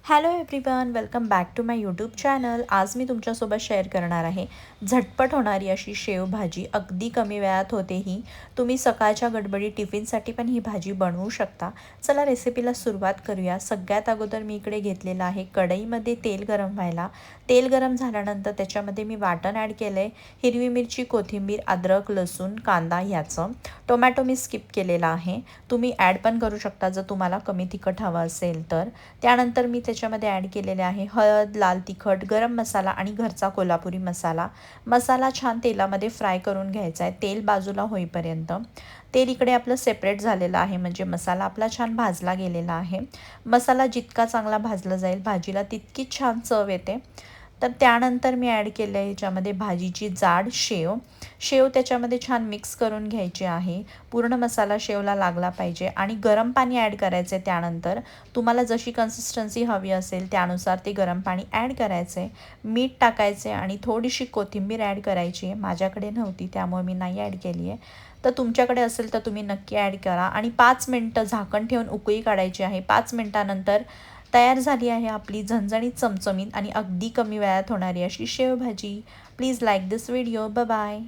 Hello everyone, welcome back to my YouTube channel. आज मी तुमच्यासोबत शेअर करणार आहे झटपट होणारी अशी शेवभाजी. अगदी कमी वेळात होते ही. तुम्ही सकाळच्या गडबडीत टिफिनसाठी पण ही भाजी बनवू शकता. चला रेसिपीला सुरुवात करूया. सगळ्यात अगोदर मी इकडे घेतलेलं आहे कढईमध्ये तेल गरम व्हायला. तेल गरम झाल्यानंतर त्याच्यामध्ये मी वाटण ॲड केलं आहे. हिरवी मिरची, कोथिंबीर, अद्रक, लसूण, कांदा ह्याचं. टोमॅटो मी स्किप केलेला आहे. तुम्ही ॲड पण करू शकता जर तुम्हाला कमी तिखट हवं असेल तर. त्यानंतर मी त्याच्यामध्ये ॲड केलेले आहे हळद, लाल तिखट, गरम मसाला आणि घरचा कोल्हापुरी मसाला. मसाला छान तेलामध्ये फ्राय करून घ्यायचा आहे तेल बाजूला होईपर्यंत. तेल इकडे आपलं सेपरेट झालेलं आहे, म्हणजे मसाला आपला छान भाजला गेलेला आहे. मसाला जितका चांगला भाजला जाईल भाजीला तितकीच छान चव येते. तर त्यानंतर मी ॲड केलं आहे याच्यामध्ये भाजीची जाड शेव. शेव त्याच्यामध्ये छान मिक्स करून घ्यायची आहे. पूर्ण मसाला शेवला लागला पाहिजे आणि गरम पाणी ॲड करायचं आहे. त्यानंतर तुम्हाला जशी कन्सिस्टन्सी हवी असेल त्यानुसार ते गरम पाणी ॲड करायचं आहे. मीठ टाकायचे आणि थोडीशी कोथिंबीर ॲड करायची आहे. माझ्याकडे नव्हती त्यामुळे मी नाही ॲड केली आहे. तर तुमच्याकडे असेल तर तुम्ही नक्की ॲड करा आणि 5 मिनटं झाकण ठेवून उकळी काढायची आहे. 5 मिनटानंतर तयार झाली आहे आपली झणझणीत, चमचमीत आणि अगदी कमी वेळात होणारी अशी शेवभाजी. Please like this video. Bye bye.